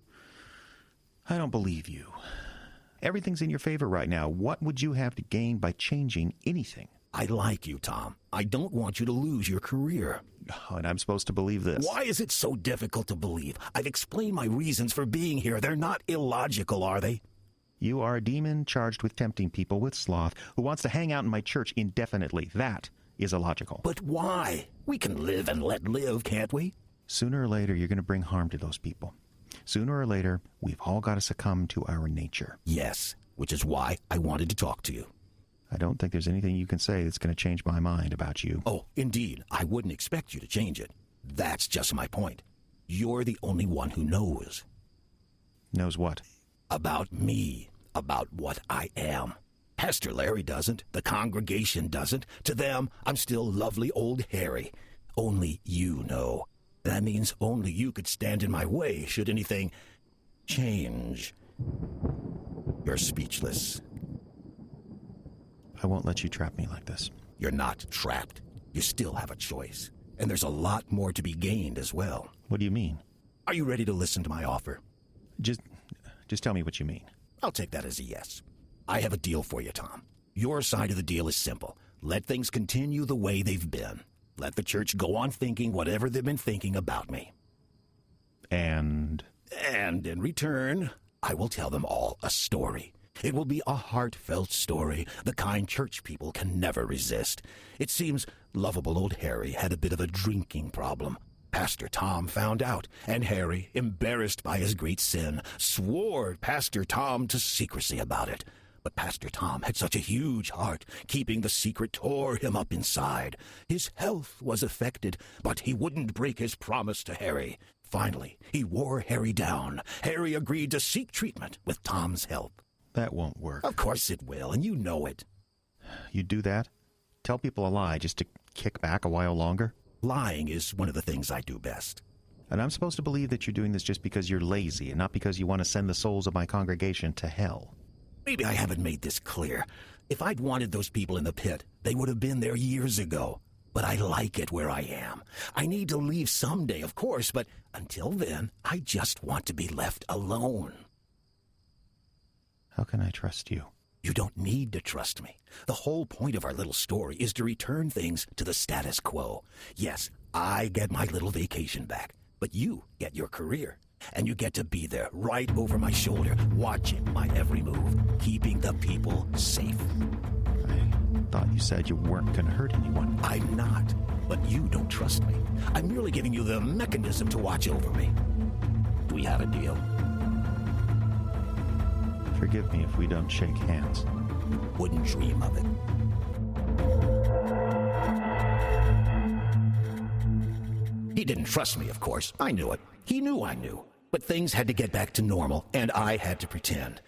I don't believe you. Everything's in your favor right now. What would you have to gain by changing anything?
I like you, Tom. I don't want you to lose your career.
Oh, and I'm supposed to believe this.
Why is it so difficult to believe? I've explained my reasons for being here. They're not illogical, are they?
You are a demon charged with tempting people with sloth who wants to hang out in my church indefinitely. That is illogical.
But why? We can live and let live, can't we?
Sooner or later, you're going to bring harm to those people. Sooner or later, we've all got to succumb to our nature.
Yes, which is why I wanted to talk to you.
I don't think there's anything you can say that's going to change my mind about you.
Oh, indeed. I wouldn't expect you to change it. That's just my point. You're the only one who knows.
Knows what?
About me. About what I am. Pastor Larry doesn't. The congregation doesn't. To them, I'm still lovely old Harry. Only you know. That means only you could stand in my way should anything change. You're speechless.
I won't let you trap me like this.
You're not trapped. You still have a choice. And there's a lot more to be gained as well.
What do you mean?
Are you ready to listen to my offer?
Just tell me what you mean.
I'll take that as a yes. I have a deal for you, Tom. Your side of the deal is simple. Let things continue the way they've been. Let the church go on thinking whatever they've been thinking about me.
And
in return, I will tell them all a story. It will be a heartfelt story, the kind church people can never resist. It seems lovable old Harry had a bit of a drinking problem. Pastor Tom found out, and Harry, embarrassed by his great sin, swore Pastor Tom to secrecy about it. But Pastor Tom had such a huge heart, keeping the secret tore him up inside. His health was affected, but he wouldn't break his promise to Harry. Finally, he wore Harry down. Harry agreed to seek treatment with Tom's help.
That won't work.
Of course it will, and you know it.
You do that? Tell people a lie just to kick back a while longer?
Lying is one of the things I do best.
And I'm supposed to believe that you're doing this just because you're lazy and not because you want to send the souls of my congregation to hell.
Maybe I haven't made this clear. If I'd wanted those people in the pit, they would have been there years ago. But I like it where I am. I need to leave someday, of course, but until then, I just want to be left alone.
How can I trust you?
You don't need to trust me. The whole point of our little story is to return things to the status quo. Yes, I get my little vacation back, but you get your career. And you get to be there, right over my shoulder, watching my every move, keeping the people safe.
I thought you said you weren't going to hurt anyone.
I'm not, but you don't trust me. I'm merely giving you the mechanism to watch over me. Do we have a deal?
Forgive me if we don't shake hands.
Wouldn't dream of it. He didn't trust me, of course. I knew it. He knew I knew. But things had to get back to normal, and I had to pretend.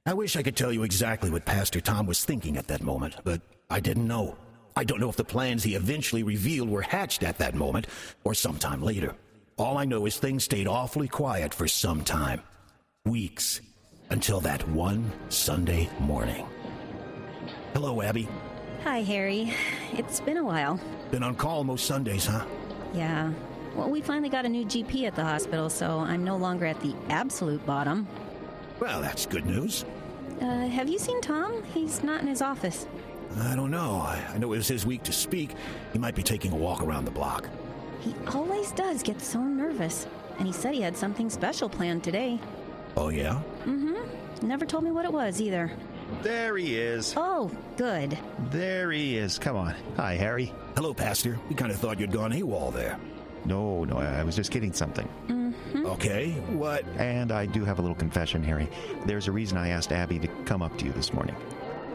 I wish I could tell you exactly what Pastor Tom was thinking at that moment, but I didn't know. I don't know if the plans he eventually revealed were hatched at that moment or sometime later. All I know is things stayed awfully quiet for some time. Weeks. Until that one Sunday morning. Hello, Abby.
Hi, Harry. It's been a while.
Been on call most Sundays, huh?
Yeah. Well, we finally got a new GP at the hospital, so I'm no longer at the absolute bottom.
Well, that's good news.
Have you seen Tom? He's not in his office.
I don't know. I know it was his week to speak. He might be taking a walk around the block.
He always does get so nervous. And he said he had something special planned today.
Oh, yeah?
Mm-hmm. Never told me what it was, either.
There he is.
Oh, good.
There he is. Come on. Hi, Harry.
Hello, Pastor. We kind of thought you'd gone AWOL there.
No, I was just kidding something.
Mm-hmm.
Okay, what?
And I do have a little confession, Harry. There's a reason I asked Abby to come up to you this morning.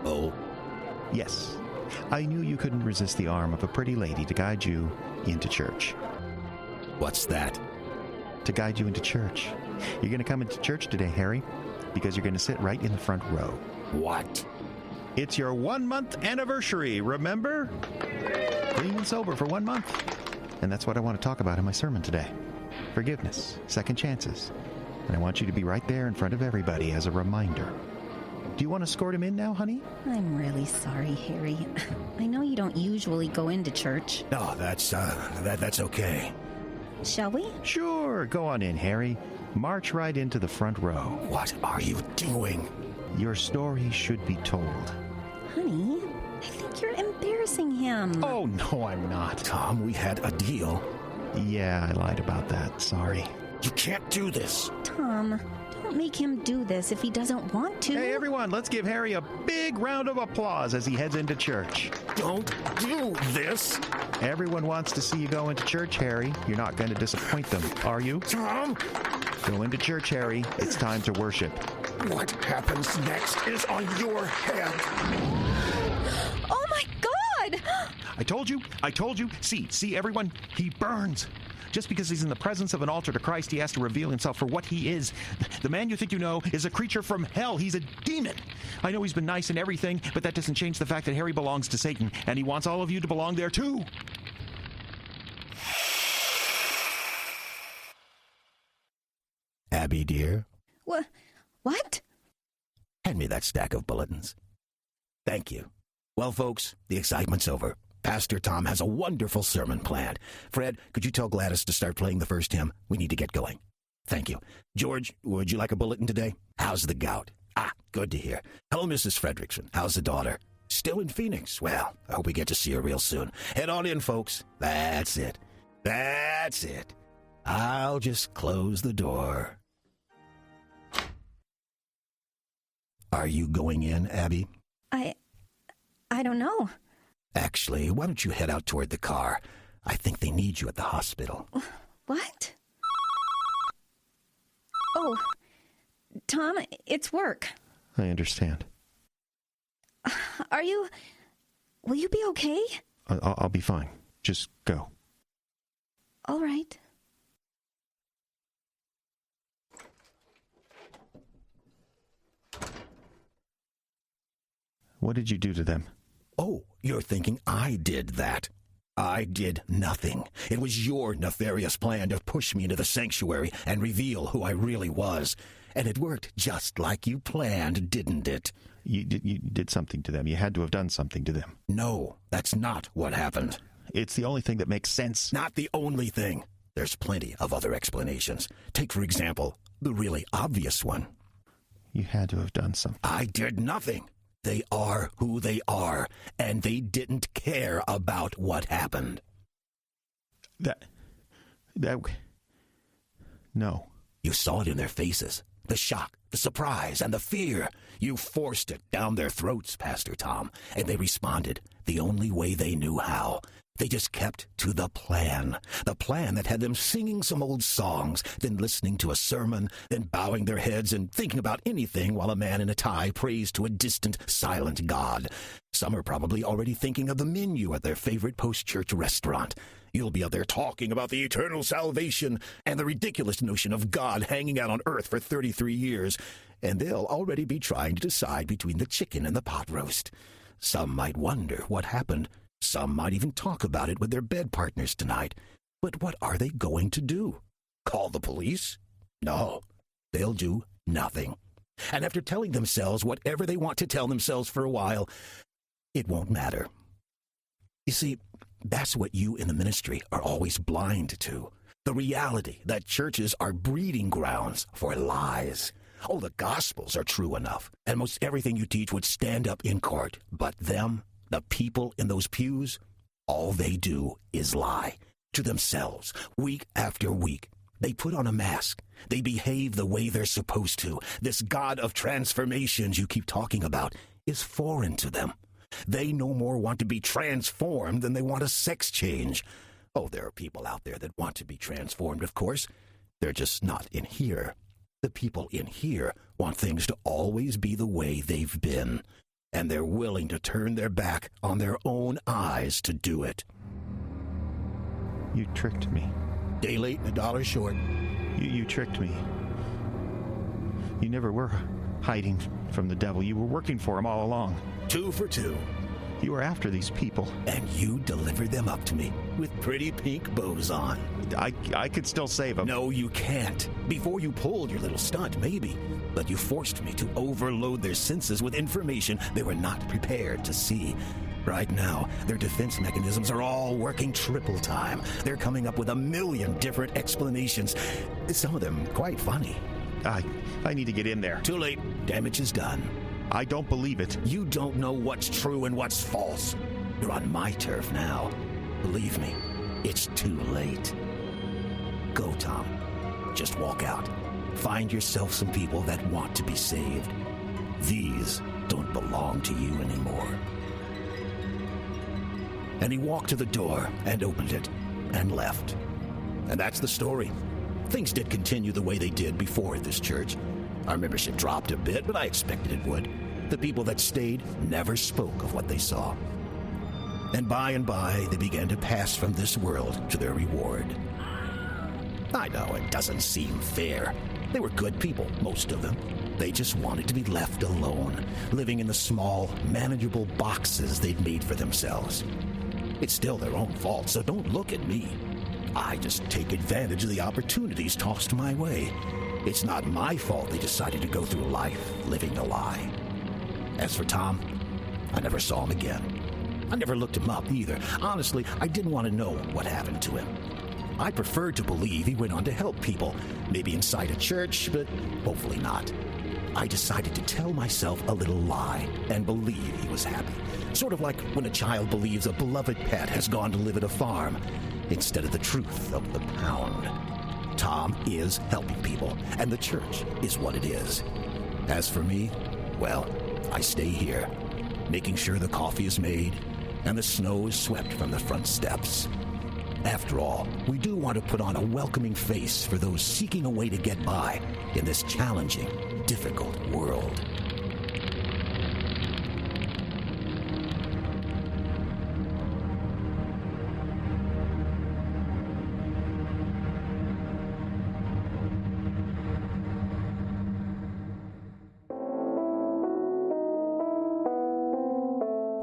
Oh?
Yes. I knew you couldn't resist the arm of a pretty lady to guide you into church.
What's that?
To guide you into church. You're going to come into church today, Harry, because you're going to sit right in the front row.
What?
It's your 1 month anniversary, remember? Clean and sober for 1 month. And that's what I want to talk about in my sermon today. Forgiveness, second chances. And I want you to be right there in front of everybody as a reminder. Do you want to escort him in now, honey?
I'm really sorry, Harry. I know you don't usually go into church.
No, that's okay.
Shall we?
Sure, go on in, Harry. March right into the front row.
What are you doing?
Your story should be told.
Honey, I think you're embarrassing him.
Oh, no, I'm not.
Tom, we had a deal.
Yeah, I lied about that. Sorry.
You can't do this.
Tom, don't make him do this if he doesn't want to.
Hey, everyone, let's give Harry a big round of applause as he heads into church.
Don't do this.
Everyone wants to see you go into church, Harry. You're not going to disappoint them, are you?
Tom!
Go into church, Harry. It's time to worship.
What happens next is on your head.
Oh, my God!
I told you. See, everyone, he burns. Just because he's in the presence of an altar to Christ, he has to reveal himself for what he is. The man you think you know is a creature from hell. He's a demon. I know he's been nice and everything, but that doesn't change the fact that Harry belongs to Satan, and he wants all of you to belong there too.
Abby, dear.
What?
Hand me that stack of bulletins. Thank you. Well, folks, the excitement's over. Pastor Tom has a wonderful sermon planned. Fred, could you tell Gladys to start playing the first hymn? We need to get going. Thank you. George, would you like a bulletin today? How's the gout? Ah, good to hear. Hello, Mrs. Fredrickson. How's the daughter? Still in Phoenix. Well, I hope we get to see her real soon. Head on in, folks. That's it. I'll just close the door. Are you going in, Abby?
I don't know.
Actually, why don't you head out toward the car? I think they need you at the hospital.
What? Oh, Tom, it's work.
I understand.
Will you be okay?
I'll be fine. Just go.
All right.
What did you do to them?
Oh, you're thinking I did that. I did nothing. It was your nefarious plan to push me into the sanctuary and reveal who I really was. And it worked just like you planned, didn't it?
You did something to them. You had to have done something to them.
No, that's not what happened.
It's the only thing that makes sense.
Not the only thing. There's plenty of other explanations. Take, for example, the really obvious one.
You had to have done something.
I did nothing. They are who they are, and they didn't care about what happened.
No.
You saw it in their faces. The shock, the surprise, and the fear. You forced it down their throats, Pastor Tom, and they responded the only way they knew how. They just kept to the plan that had them singing some old songs, then listening to a sermon, then bowing their heads and thinking about anything while a man in a tie prays to a distant, silent God. Some are probably already thinking of the menu at their favorite post-church restaurant. You'll be out there talking about the eternal salvation and the ridiculous notion of God hanging out on earth for 33 years, and they'll already be trying to decide between the chicken and the pot roast. Some might wonder what happened. Some might even talk about it with their bed partners tonight. But what are they going to do? Call the police? No, they'll do nothing. And after telling themselves whatever they want to tell themselves for a while, it won't matter. You see, that's what you in the ministry are always blind to. The reality that churches are breeding grounds for lies. Oh, the Gospels are true enough, and most everything you teach would stand up in court. But them, the people in those pews, all they do is lie to themselves week after week. They put on a mask. They behave the way they're supposed to. This God of transformations you keep talking about is foreign to them. They no more want to be transformed than they want a sex change. Oh, there are people out there that want to be transformed, of course. They're just not in here. The people in here want things to always be the way they've been, and they're willing to turn their back on their own eyes to do it.
You tricked me.
Day late and $1 short.
You tricked me. You never were hiding from the devil. You were working for him all along.
2 for 2.
You were after these people.
And you delivered them up to me with pretty pink bows on.
I could still save them.
No, you can't. Before you pulled your little stunt, maybe. But you forced me to overload their senses with information they were not prepared to see. Right now, their defense mechanisms are all working triple time. They're coming up with 1,000,000 different explanations. Some of them quite funny.
I need to get in there.
Too late. Damage is done.
I don't believe it.
You don't know what's true and what's false. You're on my turf now. Believe me, it's too late. Go, Tom. Just walk out. Find yourself some people that want to be saved. These don't belong to you anymore. And he walked to the door and opened it and left. And that's the story. Things did continue the way they did before at this church. Our membership dropped a bit, but I expected it would. The people that stayed never spoke of what they saw. And by, they began to pass from this world to their reward. I know it doesn't seem fair. They were good people, most of them. They just wanted to be left alone, living in the small, manageable boxes they'd made for themselves. It's still their own fault, so don't look at me. I just take advantage of the opportunities tossed my way. It's not my fault they decided to go through life living a lie. As for Tom, I never saw him again. I never looked him up either. Honestly, I didn't want to know what happened to him. I preferred to believe he went on to help people, maybe inside a church, but hopefully not. I decided to tell myself a little lie and believe he was happy. Sort of like when a child believes a beloved pet has gone to live at a farm instead of the truth of the pound. Tom is helping people, and the church is what it is. As for me, well, I stay here, making sure the coffee is made and the snow is swept from the front steps. After all, we do want to put on a welcoming face for those seeking a way to get by in this challenging, difficult world.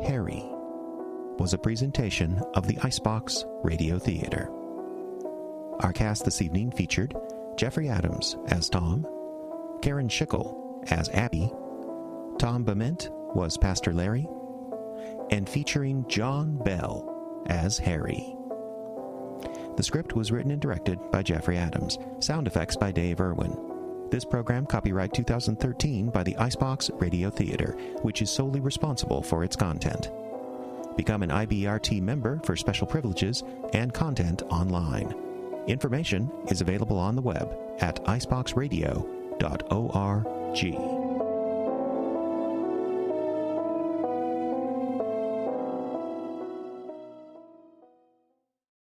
Harry was a presentation of the Icebox Radio Theater. Our cast this evening featured Jeffrey Adams as Tom, Karen Schickel as Abby, Tom Bement was Pastor Larry, and featuring John Bell as Harry. The script was written and directed by Jeffrey Adams. Sound effects by Dave Irwin. This program, copyright 2013 by the Icebox Radio Theater, which is solely responsible for its content. Become an IBRT member for special privileges and content online. Information is available on the web at iceboxradio.org.